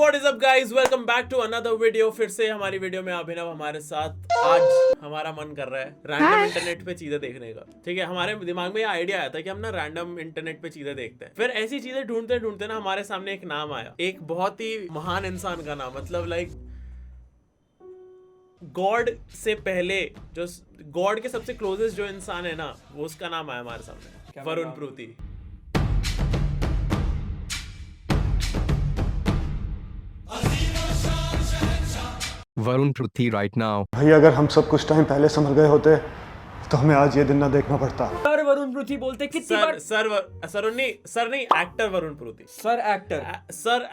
What is up guys, welcome back to another video. फिर से हमारी वीडियो में अभिनव हमारे साथ। आज हमारा मन कर रहा है रैंडम इंटरनेट पे चीजें देखने का। ठीक है, हमारे दिमाग में ये आइडिया आया था कि हम ना रैंडम इंटरनेट पे चीजें देखते हैं। फिर ऐसी चीजें ढूंढते ढूंढते ना हमारे सामने एक नाम आया, एक बहुत ही महान इंसान का नाम, मतलब लाइक गॉड से पहले, जो गॉड के सबसे क्लोजेस्ट जो इंसान है ना, वो उसका नाम आया हमारे सामने, वरुण प्रूति। वरुण पृथ्वी राइट नाउ। भाई अगर हम सब कुछ टाइम पहले संभल गए होते तो हमें आज ये दिन ना देखना पड़ता। सर वरुण पृथ्वी बोलते कितनी बार सर नहीं actor Varun Pruthi. Sir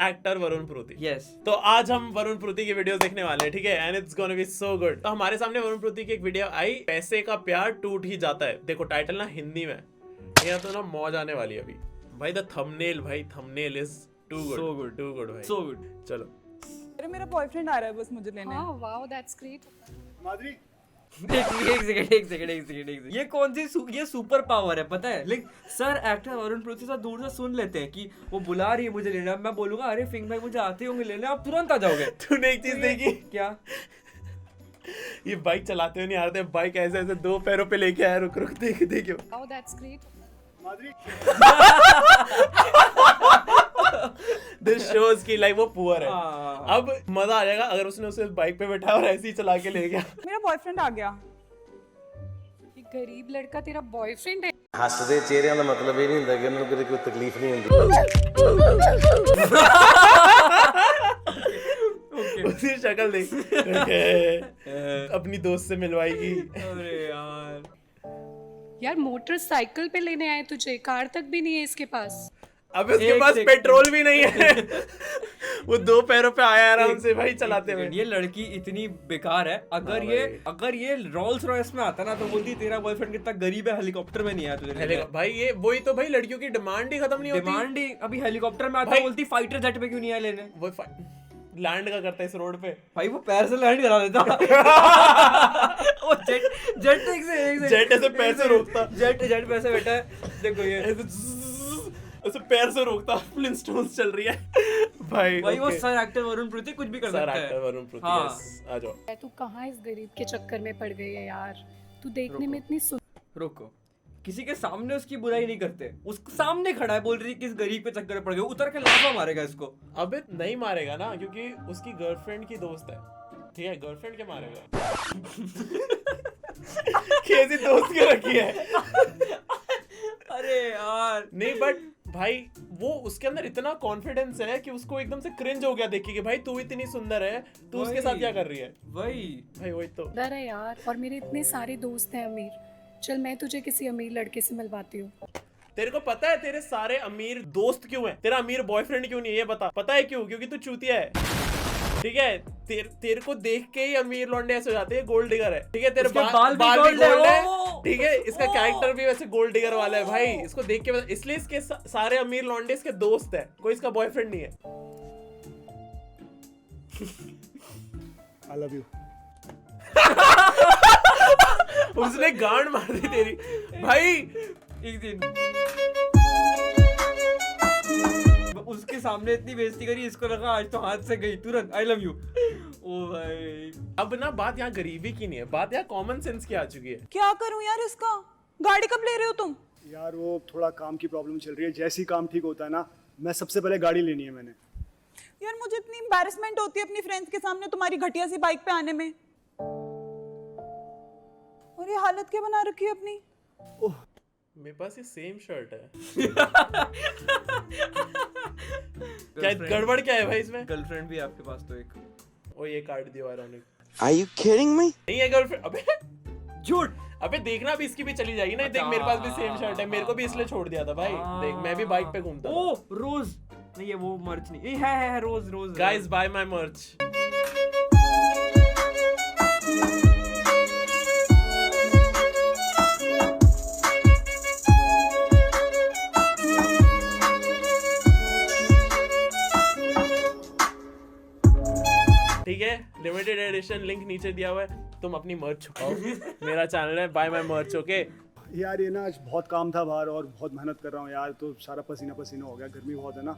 actor Varun Pruthi. Yes. तो आज हम वरुण प्रूति की वीडियो देखने वाले हैं, ठीक है, and it's gonna be so good. तो हमारे सामने वरुण प्रूति की एक वीडियो आई, पैसे का प्यार टूट ही जाता है। देखो टाइटल ना हिंदी में, यहाँ तो ना मौज आने वाली है अभी भाई। The thumbnail is too good भाई, सो गुड। चलो अरे मेरा बॉयफ्रेंड आ रहा है, बस मुझे लेने। हाँ, वाओ दैट्स ग्रेट। माधुरी एक सेकंड। ये कौन सी ये सुपर पावर है पता है? लाइक सर एक्टर वरुण पृथ्वी से दूर से सुन लेते हैं कि वो बुला रही है मुझे लेने। मैं बोलूंगा अरे फिंग भाई मुझे आते होंगे लेने, आप तुरंत आ जाओगे। तूने एक चीज देखी क्या? ये बाइक चलाते हुए नहीं आ रहे, बाइक ऐसे ऐसे दो पैरों पे लेके आया। रुक देखियो। Wow that's great. Madhuri this shows की लाइक वो पुअर है। हाँ। अब मजा आ जाएगा अगर उसने उसे बाइक पे बैठा और ऐसे ही चला के ले गया। मेरा बॉयफ्रेंड आ गया। ये गरीब लड़का तेरा बॉयफ्रेंड है? ਹੱਸਦੇ ਚਿਹਰਿਆਂ ਦਾ ਮਤਲਬ ਇਹ ਨਹੀਂ ਹੁੰਦਾ ਕਿ ਉਹਨਾਂ ਨੂੰ ਕਦੇ ਕੋਈ ਤਕਲੀਫ ਨਹੀਂ ਹੁੰਦੀ। उसकी शक्ल देख अपनी दोस्त से मिलवाएगी। अरे यार मोटरसाइकिल पे लेने आए तुझे, कार तक भी नहीं है इसके पास। अब उसके पास पेट्रोल भी नहीं है। वो दो पैरों पे आया आराम से भाई चलाते हुए। ये लड़की इतनी बेकार है। अगर ये रोल्स रॉयस में आता ना तो बोलती तेरा बॉयफ्रेंड कितना गरीब है, हेलीकॉप्टर में नहीं आया तुझे। भाई ये वही तो भाई, लड़कियों की डिमांड ही खत्म नहीं होती। डिमांड ही अभी हेलीकॉप्टर में आता, बोलती फाइटर जेट पे क्यों नहीं आया लेने। वो लैंड का करता है इस रोड पे भाई, वो पैर से लैंड करा देता। वो जेट ऐसे पैर से रोकता। जेट पे ऐसे बैठा है, देखो ये ऐसे पैर से रोकता। फ्लिंटस्टोन्स चल रही है भाई। वो सर एक्टर वरुण पृथ्वी कुछ भी कर सकता है। सर एक्टर वरुण पृथ्वी, हाँ। यस, आ जाओ। तू कहाँ इस गरीब के चक्कर में पड़ गई है यार? तू देखने में इतनी रुको, किसी के सामने उसकी बुराई नहीं करते। उसके सामने खड़ा है, बोल रही किस गरीब के चक्कर में पड़ गए, उतर के लाफा मारेगा इसको। अबे नहीं मारेगा ना, क्योंकि उसकी गर्लफ्रेंड की दोस्त है। ठीक है, गर्लफ्रेंड के मारेगा। कैसी दोस्त के रखी है। अरे यार नहीं, बट भाई वो उसके अंदर इतना कॉन्फिडेंस है कि उसको एकदम से क्रिंज हो गया देखिए कि भाई तू इतनी सुंदर है, तू उसके साथ क्या कर रही है। वही तो डर है यार। और मेरे इतने सारे दोस्त हैं अमीर, चल मैं तुझे किसी अमीर लड़के से मिलवाती हूँ। तेरे को पता है तेरे सारे अमीर दोस्त क्यों हैं? तेरा अमीर बॉयफ्रेंड क्यों नहीं है? ये बता। पता है क्यों? क्योंकि तू चूतिया है। ठीक है, तेरे को देख के ही अमीर लौंडे ऐसे हो जाते हैं, गोल्ड डिगर है। ठीक है, तेरे बाल भी गोल्ड है। ठीक है, इसका कैरेक्टर भी वैसे गोल्ड डिगर वाला है भाई। इसको देख के इसलिए इसके सारे अमीर लौंडे इसके दोस्त है, कोई इसका बॉयफ्रेंड नहीं है। आई लव यू। उसने गांड मार दी तेरी भाई। एक दिन उसके सामने इतनी बेइज्जती करी, इसको लगा आज तो हाथ से गई, तुरंत आई लव यू। ओ भाई, अब ना बात यहाँ गरीबी की नहीं है, बात यहाँ कॉमन सेंस की आ चुकी है। क्या करूं यार इसका? गाड़ी कब ले रहे हो तुम? यार वो थोड़ा काम की प्रॉब्लम चल रही है, जैसे ही काम ठीक होता है ना, मैं सबसे पहले गाड़ी लेनी है मैंने। यार मुझे इतनी एम्बैरेसमेंट होती है अपनी फ्रेंड्स के सामने तुम्हारी घटिया सी बाइक पे आने में। और ये हालत क्या बना रखी है अपनी? ओह, मेरे पास ये सेम शर्ट है। क्या गड़बड़ क्या है भाई इसमें? गर्लफ्रेंड भी है आपके पास तो एक। ओ ये कार्ड दियो ironic. Are you kidding me? नहीं है गर्लफ्रेंड। अबे झूठ। अबे देखना भी इसकी भी चली जाएगी ना। देख मेरे पास भी सेम शर्ट है, मेरे को भी इसलिए छोड़ दिया था भाई। देख मैं भी बाइक पे घूमता हूं। ओ रोज नहीं है वो, मर्च नहीं है रोज। गाइस बाय माय मर्च। ठीक है, लिमिटेड एडिशन लिंक नीचे दिया हुआ है, तुम अपनी मर्च छुपाओ। मेरा चैनल है बाय माय मर्च, ओके। यार ये ना आज बहुत काम था बाहर और बहुत मेहनत कर रहा हूँ यार, तो सारा पसीना पसीना हो गया, गर्मी बहुत है ना,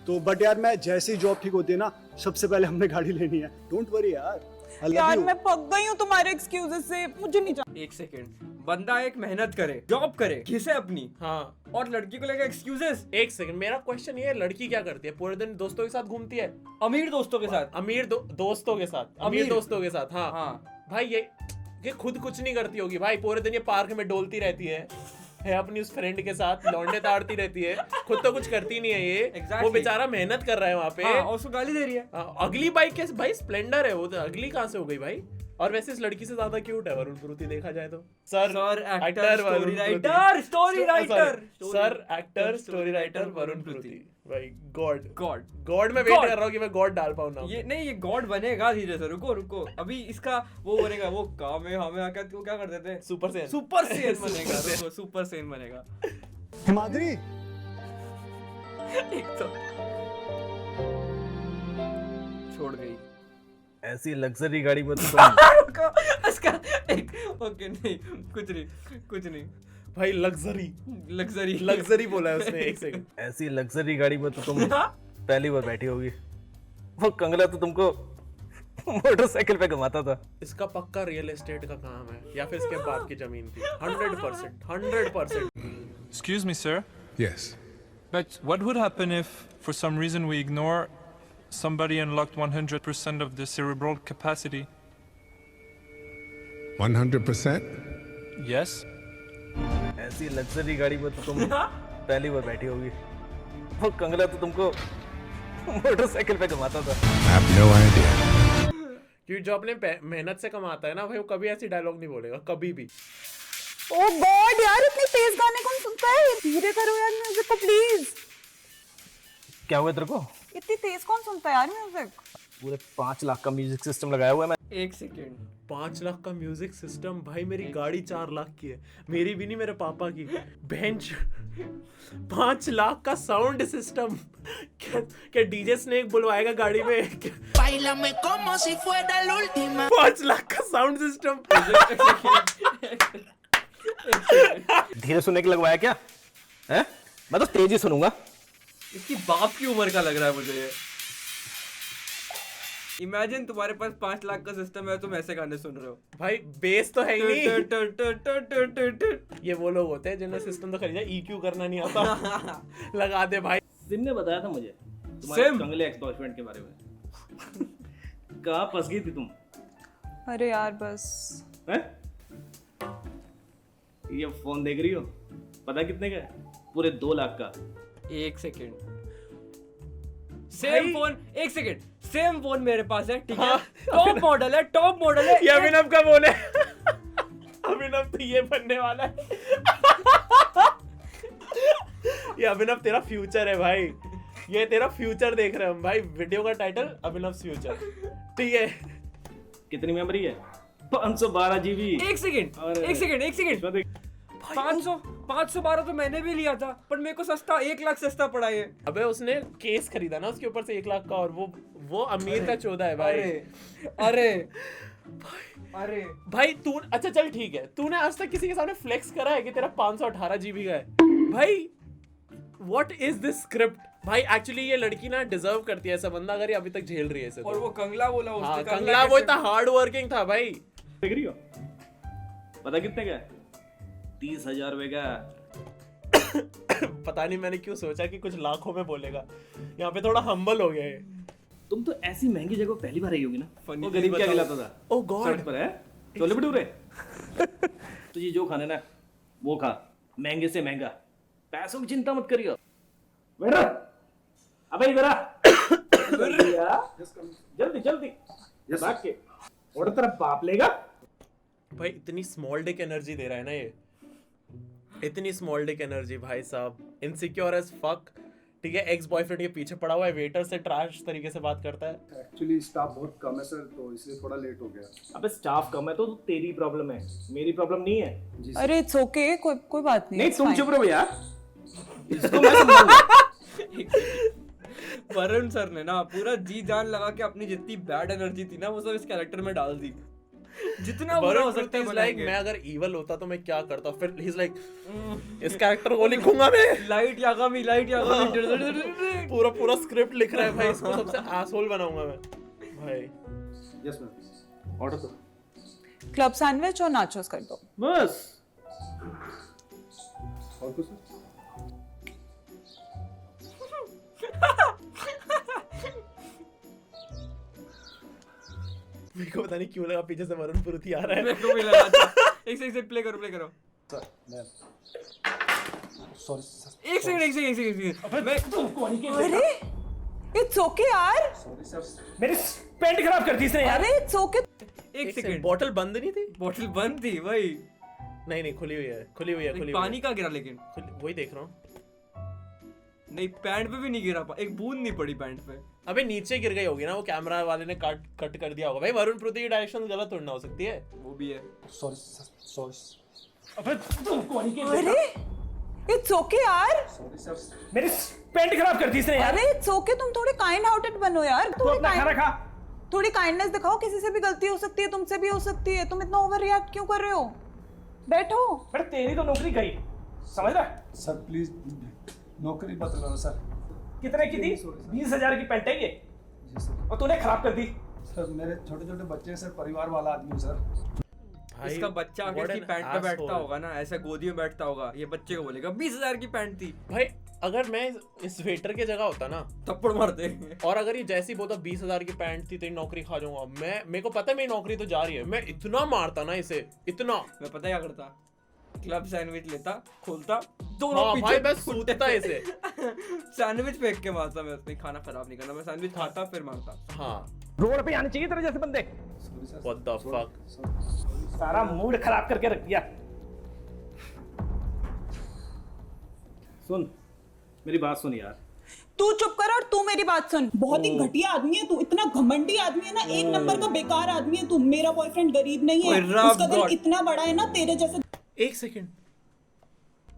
तो बट यार मैं जैसे ही जॉब ठीक होती है ना, सबसे पहले हमने गाड़ी लेनी है। डोंट वरी यार, I love यार you. मैं पक गई हूँ तुम्हारे एक्सक्यूजेस से, मुझे नहीं चाहिए। एक सेकंड, बंदा एक मेहनत करे, जॉब करे, घिसे अपनी, हाँ और लड़की को लेकर एक्सक्यूजेस। एक सेकंड, मेरा क्वेश्चन ये है, लड़की क्या करती है? पूरे दिन दोस्तों के साथ घूमती है? अमीर दोस्तों के साथ। अमीर दोस्तों के साथ, अमीर दोस्तों के साथ, हाँ हाँ। भाई ये खुद कुछ नहीं करती होगी भाई, पूरे दिन ये पार्क में डोलती रहती है अपनी उस फ्रेंड के साथ, लौंडे ताड़ती रहती है, खुद तो कुछ करती नहीं है ये। Exactly. वो बेचारा मेहनत कर रहा है वहाँ पे। हाँ, और उसको गाली दे रही है। अगली बाइक कैसे भाई? स्प्लेंडर है वो, तो अगली कहाँ से हो गई भाई? और वैसे इस लड़की से ज्यादा क्यूट है वरुण प्रुति देखा जाए तो। Sir actor, story writer, story writer, sir actor, story writer Varun Pruthi. भाई गॉड गॉड मैं वेट कर रहा हूँ कि मैं गॉड डाल पाऊँ ना। ये नहीं, ये गॉड बनेगा धीरे से। रुको अभी इसका वो बनेगा, वो काम है हमें आकर वो क्या कर देते हैं, सुपर सेन बनेगा। रुको, सुपर सेन बनेगा। हिमाद्री, एक तो छोड़ गई। ऐसी लग्जरी गाड़ी में तो तुम रुको, इसका एक ओके, नहीं कुछ नहीं भाई लग्जरी बोला है उसने। एक सेकंड, ऐसी लग्जरी गाड़ी में तो तुम पहली बार बैठी होगी। वो कंगला तो तुमको मोटरसाइकिल पे घुमाता था। इसका पक्का रियल एस्टेट का काम है या फिर इसके बाप की जमीन थी। 100%। Excuse me, sir. Yes. But what would happen if, for some reason, we ignore somebody unlocked 100% of their cerebral capacity? 100%? Yes. ऐसी लग्जरी गाड़ी में तो तुम पहली बार बैठी होगी। वो कंगला तो तुमको मोटरसाइकिल पे घुमाता था। I have no idea. क्योंकि जो अपने मेहनत से कमाता है ना भाई, वो कभी ऐसी डायलॉग नहीं बोलेगा, कभी भी। ओ गॉड यार, इतनी तेज गाने कौन सुनता है? धीरे करो यार म्यूजिक को प्लीज। क्या हुआ तेरे को? इतनी तेज कौन सुनता है यार म्यूजिक? पूरे 5 लाख का म्यूजिक सिस्टम लगाया हुआ है मैं। एक सेकंड, 5 लाख का म्यूजिक सिस्टम? भाई मेरी गाड़ी 4 लाख की है, मेरी भी नहीं, मेरे पापा की। बेंच 5 लाख का साउंड सिस्टम। क्या डीजे स्नेक बुलवाएगा गाड़ी में? 5 लाख का साउंड सिस्टम। धीरे सुनने के लगवाया क्या है? मैं तो तेज ही सुनूंगा। इसकी बाप की उम्र का लग रहा है मुझे ये। इमेजिन तुम्हारे पास 5 लाख का सिस्टम है, तुम ऐसे गाने सुन रहे हो। भाई बेस तो है ही नहीं। ये वो लोग होते हैं जिन्हें सिस्टम तो खरीदा, EQ करना नहीं आता। लगा दे भाई। सिम ने बताया था मुझे तुम्हारे कंगले एक्स बॉयफ्रेंड के बारे में। कहाँ फंस गई थी तुम? अरे यार बस। हैं? ये फोन देख रही हो? पता कितने का है? पूरे 2 लाख का। एक सेकंड, सेम फोन, एक सेकंड, सेम फोन मेरे पास है, ठीक है? टॉप मॉडल है। ये अभिनव का फोन है। अभिनव तो ये बनने वाला है। ये अभिनव तेरा फ्यूचर है भाई, ये तेरा फ्यूचर देख रहे हैं हम भाई। वीडियो का टाइटल अभिनव फ्यूचर, ठीक है? कितनी मेमोरी है? 512 GB। एक सेकंड 512 तो मैंने भी लिया था, पर मेरे को सस्ता 1 लाख सस्ता पड़ा ये। अबे उसने केस खरीदा ना उसके ऊपर से 1 लाख का, और वो अमीर का 14 है भाई। अरे भाई तू, अच्छा चल ठीक है, तूने आज तक किसी के सामने फ्लेक्स करा है कि तेरा 518 GB का है? भाई व्हाट इज दिस स्क्रिप्ट? भाई एक्चुअली ये लड़की ना डिजर्व करती है ऐसा बंदा, अगर ये अभी तक झेल रही है इसे। और वो कंगला बोला उसने। हाँ, कंगला वो इतना हार्ड वर्किंग था भाई। देख रही हो? पता कितने का है? 30,000 रुपए का। पता नहीं मैंने क्यों सोचा कि कुछ लाखों में बोलेगा, यहाँ पे थोड़ा हम्बल हो गया है। तुम तो ऐसी महंगी जगह पहली बार आई होगी ना? Funny वो गरीब क्या खिलाता था? ओह गॉड। सड़क पर है छोले भटूरे। तुझे जो खाने ना वो खा, महंगे से महंगा। पैसों की चिंता मत करियो। वेटर, अबे इधर आ। जल्दी भाग के और तेरा बाप लेगा। भाई इतनी स्मॉल डिक एनर्जी दे रहा है ना ये, इतनी स्मॉल डिक एनर्जी भाई साहब। इनसिक्योर एज फक, ठीक है? एक्स बॉयफ्रेंड के पीछे पड़ा हुआ है, वेटर से ट्रैश तरीके से बात करता है। एक्चुअली स्टाफ बहुत कम है सर, तो इसलिए थोड़ा लेट हो गया। अबे स्टाफ कम है तो तेरी प्रॉब्लम है, मेरी प्रॉब्लम नहीं है। अरे इट्स ओके, कोई बात नहीं। नहीं तुम चुप रहो यार, इसको मैं समझाऊंगा। वरुण सर ने ना पूरा जी जान लगा के अपनी जितनी बैड एनर्जी थी ना वो सब इस कैरेक्टर में डाल दी। जितना बुरा हो सकता है लाइक बनाएंगे। मैं अगर इवल होता तो मैं क्या करता, फिर ही इज लाइक इस कैरेक्टर को लिखूंगा मैं, लाइट यागामी पूरा पूरा स्क्रिप्ट लिख रहा है भाई, इसको सबसे आसहोल बनाऊंगा मैं भाई। यस मैम, ऑर्डर दो क्लब सैंडविच और नाचोस कर दो। बस। और कुछ मेरे को पता नहीं क्यों लगा पीछे से वरुण पुरुति आ रहा है। मेरे को भी लगा था। एक सेकंड प्ले करो एक सेकंड अरे इट्स ओके यार, मेरी पेंट खराब कर दी इसने यार। अरे इट्स ओके। एक सेकंड, बॉटल बंद नहीं थी? बॉटल बंद थी भाई। नहीं खुली हुई है, खुली हुई है। पानी का गिरा लेकिन वही देख रहा हूँ। नहीं पैंट पे भी नहीं गिरा, एक बूंद नहीं पड़ी पैंट पे। अबे नीचे गिर गई होगी ना, वो कैमरा वाले ने कट कर दिया होगा भाई। वरुण पुरुति की डायरेक्शन गलत थोड़ी ना हो सकती है। वो भी है। अबे तुमको नहीं के अरे इट्स ओके यार, मेरी पेंट खराब कर दी इसने यार। अरे इट्स ओके, तुम थोड़े काइंड हार्टेड बनो यार, तू अपना खाना खा। थोड़ी काइंडनेस दिखाओ, किसी से भी गलती हो सकती है, तुमसे भी हो सकती है। तुम इतना ओवर रिएक्ट क्यों कर रहे हो? बैठो। पर तेरी तो नौकरी गई, समझ रहा? सर प्लीज नौकरी मत करो सर। कितने की थी? 20,000 की पेंट है ये, और तूने खराब कर दी। सर मेरे छोटे छोटे बच्चे हैं सर, परिवार वाला आदमी हूँ सर। भाई, इसका बच्चा आके what इसकी an पैंट पे बैठता asshole। होगा ना, ऐसा गोदी में बैठता होगा, ये बच्चे को बोलेगा 20,000 की पैंट थी। भाई अगर मैं इस वेटर के जगह होता ना, थप्पड़ मारते। और अगर ये जैसी बोलता 20,000 की पैंट थी तेरी नौकरी खा जाऊंगा मैं, मेरे को पता है मेरी नौकरी तो जा रही है, मैं इतना मारता ना इसे, इतना। मैं पता क्या करता, क्लब सैंडविच लेता, खोलता, दोनों हाँ पीछे भाई बस सूतता इसे। सैंडविच फेंक के मारता मैं उसमें, खाना खराब नहीं करना, मैं सैंडविच खाता फिर मारता। हाँ रोड पे आने चाहिए तेरे जैसे बंदे। व्हाट द फक, सारा मूड खराब करके रख दिया। सुन मेरी बात सुन यार। तू चुप कर और तू मेरी बात सुन। बहुत ही घटिया आदमी है तू, इतना घमंडी आदमी है ना, एक नंबर का बेकार आदमी है तू। मेरा बॉयफ्रेंड गरीब नहीं है, उसका दिल इतना बड़ा है ना तेरे जैसे। एक सेकंड,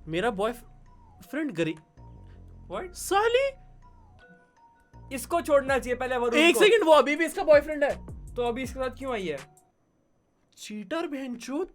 मेरा बॉयफ्रेंड गरीब? व्हाट? साली इसको छोड़ना चाहिए पहले वरुण एक को। सेकंड, वो अभी भी इसका बॉयफ्रेंड है? तो अभी इसके साथ क्यों आई है? चीटर बहनचोद।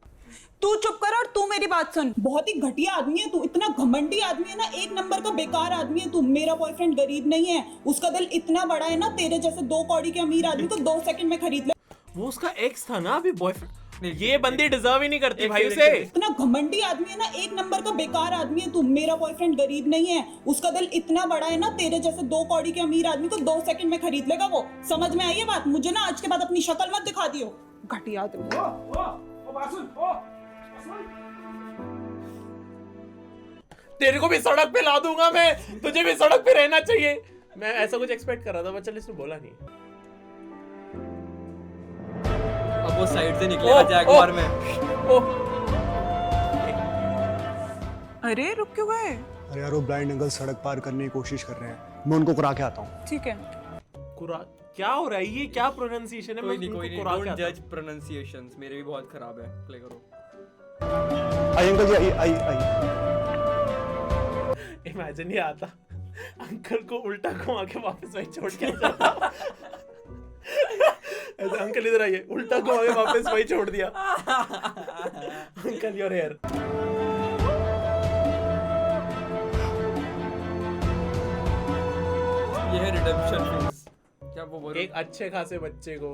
तू चुप कर और तू मेरी बात सुन। बहुत ही घटिया आदमी है तू, इतना घमंडी आदमी है ना, एक नंबर का बेकार आदमी है तू। मेरा बॉयफ्रेंड गरीब नहीं है, उसका दिल इतना बड़ा है ना तेरे जैसे 2 कौड़ी के अमीर आदमी को 2 सेकंड में खरीद ले। वो उसका एक्स था ना, अभी बॉयफ्रेंड। ये बंदी डिजर्व ही नहीं करती भाई उसे। इतना घमंडी आदमी है ना, एक नंबर का बेकार आदमी है तू। मेरा बॉयफ्रेंड गरीब नहीं है, उसका दिल इतना बड़ा है ना तेरे जैसे 2 कौड़ी के अमीर आदमी को 2 सेकंड में खरीद लेगा वो। समझ में आई है बात? मुझे ना आज के बाद अपनी शक्ल मत दिखा दियो, घटिया आदमी। ओ बात सुन, ओ तेरे को भी सड़क पे ला दूंगा मैं, तुझे भी सड़क पे रहना चाहिए। मैं ऐसा कुछ एक्सपेक्ट कर रहा था, बच्चा इसने बोला नहीं। अब वो साइड से निकलेगा जैगवार में। अरे रुक क्यों गए? अरे यार वो ब्लाइंड अंकल सड़क पार करने की कोशिश कर रहे हैं, मैं उनको करा के आता हूँ। ठीक है। क्या हो रहा है ये? क्या प्रोनाउंसिएशन है? कोई नहीं, डोंट जज प्रोनाउंसिएशंस, मेरे भी बहुत खराब है। प्ले करो। आई अंकल जी, आई। इमेजिन ही आता अंकल को उल्टा घुमा के वापस वही छोड़ के जाता। ऐसे अंकल इधर आइए, उल्टा घुमा के वापस वही छोड़ दिया। Uncle your hair. ये है रिडेम्पशन फेज। क्या वो बोल, एक अच्छे खासे बच्चे को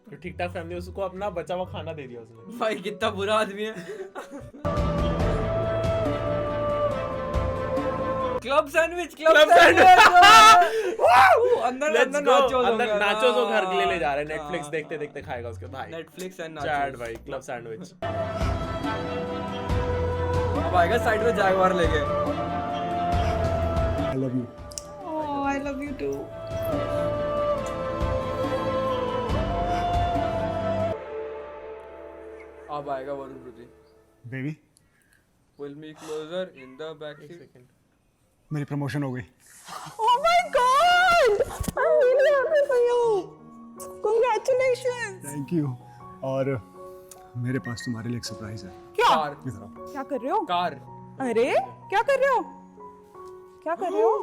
जो ठीक ठाक फैमिली, उसको अपना बचा हुआ खाना दे दिया उसने। भाई कितना बुरा आदमी है। क्लब सैंडविच अंदर नाचोस वो घर के लिए ले जा रहे हैं। नेटफ्लिक्स देखते देखते खाएगा उसके भाई। नेटफ्लिक्स एंड चैट भाई, क्लब सैंडविच। अब आएगा साइड में जैगवार लेके। I love you. Oh I love you too. अब आएगा Varun Pruthi. Baby Pull me closer in the back seat. मेरी प्रमोशन हो गई। Oh my God! I'm really happy for you. Congratulations. Thank you. और मेरे पास तुम्हारे लिए एक सरप्राइज है। क्या? कार, इधर आओ। क्या कर रहे हो? कार। अरे क्या कर रहे हो? क्या कर रहे हो?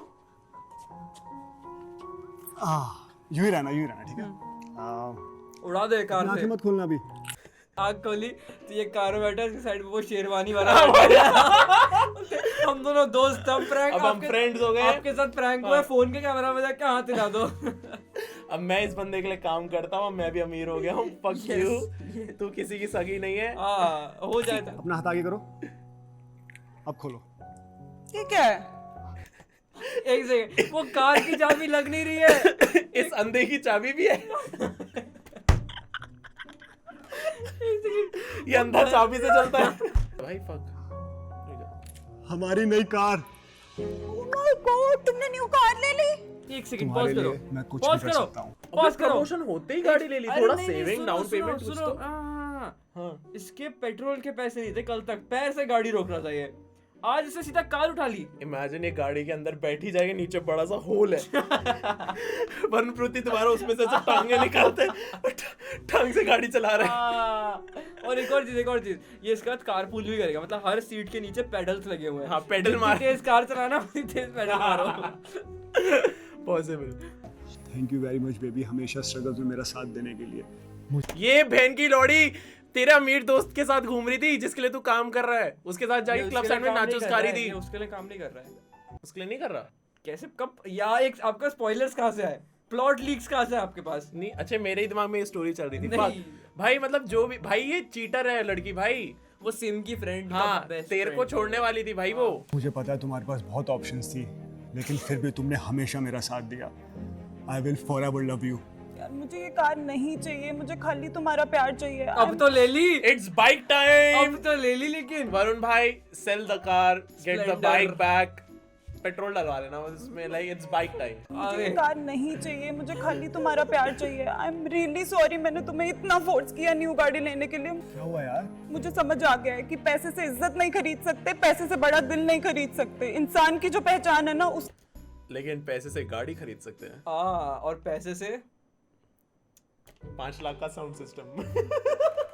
यूं ही रहना ठीक है। उड़ा दे कार आंखें से। मत खोलना अभी। आग खोली तो ये कार में बैठा, इसके साइड में वो शेरवानी वाला बैठा है। हम दोनों दोस्त, हम प्रैंक, अब हम फ्रेंड्स हो गए। आपके साथ प्रैंक हुआ, फोन के कैमरा में जाके हाथ हिला दो। अब मैं इस बंदे के लिए काम करता हूँ, मैं भी अमीर हो गया हूँ। फक यू, तू किसी की सगी नहीं है। हो जाता। अपना हाथ आगे करो, अब खोलो। ठीक है, एक सेकंड, वो कार की चाबी लग नहीं रही है। इस अंधे की चाबी भी है। ये अंधा चाबी से चलता है भाई। फक, हमारी नई कार। माय गॉड, तुमने न्यू कार ले ली। एक सेकंड तुम्हारे पॉज करो, लिए मैं कुछ पॉज भी कर करो, सकता हूँ। पॉज करो। प्रमोशन होते ही गाड़ी ले ली। अरे थोड़ा नहीं, नहीं, सेविंग, सुनो, डाउन सुनो, पेमेंट कुछ सुनो, तो। हाँ, इसके पेट्रोल के पैसे नहीं थे कल तक, पैर से गाड़ी रोक रहा था ये। आज इसने सीधा कार उठा ली। इमेजिन ये गाड़ी के अंदर बैठी जाएगी, नीचे बड़ा सा होल है। वरुण पृथ्वी तुम्हारा उसमें से टांगे निकालते हैं, टांग से गाड़ी चला रहे हैं। और एक और चीज, ये इसके बाद कारपूल भी करेगा, मतलब हर सीट के नीचे पेडल्स लगे हुए हैं। हाँ, पेडल मार। तेज कार चलाना, तेज पेडल मारो। Possible. Thank you very much baby, हमेशा स्ट्रगल्स में मेरा साथ देने के लिए। ये बहन की लौड़ी तेरे अमीर दोस्त के साथ घूम रही थी, जिसके लिए तू काम कर रहा है। उसके साथ जाके क्लब साइड में नाचोस खा रही थी। उसके लिए काम नहीं कर रहा है। उसके लिए नहीं कर रहा। कैसे, कब, या एक आपका स्पॉयलर्स कहाँ से आए, प्लॉट लीक्स कहाँ से आपके पास? नहीं, अच्छा मेरे ही दिमाग में ये स्टोरी चल रही थी। नहीं। भाई मतलब जो भी, भाई ये चीटर है लड़की भाई। वो सिम की फ्रेंड, हाँ, तेरे को छोड़ने वाली थी भाई वो। मुझे पता है तुम्हारे पास बहुत ऑप्शंस थी, लेकिन फिर भी तुमने हमेशा मेरा साथ दिया। I will forever love you. यार मुझे ये कार नहीं चाहिए, मुझे खाली तुम्हारा प्यार चाहिए। अब तो ले ली, इट्स बाइक टाइम। अब तो ले ली। लेकिन वरुण भाई, sell the car, get the Splendor. Bike back, petrol डलवा लेना उसमें। Like it's bike time. मुझे ये कार नहीं चाहिए, मुझे खाली तुम्हारा प्यार चाहिए। आई एम रियली सॉरी, मैंने तुम्हें इतना फोर्स किया न्यू गाड़ी लेने के लिए। क्या हुआ यार? मुझे समझ आ गया है कि पैसे से इज्जत नहीं खरीद सकते, पैसे से बड़ा दिल नहीं खरीद सकते। इंसान की जो पहचान है ना, उस लेकिन पैसे से गाड़ी खरीद सकते हैं। और पैसे से 5 लाख का साउंड सिस्टम।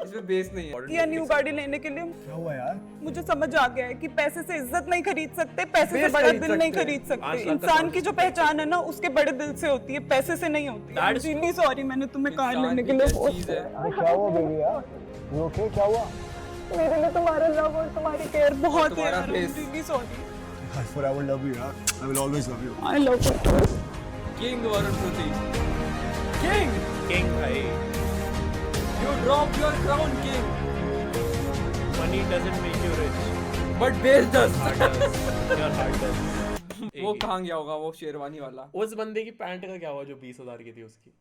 इसमें बेस नहीं है। किया न्यू गाड़ी लेने के लिए। क्या हुआ यार? मुझे समझ आ गया है कि पैसे से इज्जत नहीं खरीद सकते, पैसे से बड़ा दिल नहीं खरीद सकते। इंसान की जो पहचान है ना, उसके बड़े दिल से होती है, पैसे से नहीं होती है। रियली सॉरी, मैंने तुम्हें कार लेने के लिए फोर्स किया। क्या हुआ बेबी यार? You okay? क्या हुआ? मेरे लिए तुम्हारा लव और तुम्हारी केयर बहुत है तुम्हारा यार। face। Really sorry. I forever love you यार। I will always love you। I love you. King Varun Prithvi, king king भाई, you drop your crown king, money doesn't make you rich, but base does. Your heart does. वो कहाँ गया होगा वो शेरवानी वाला? उस बंदे की पैंट का क्या हुआ जो 20,000 की थी उसकी?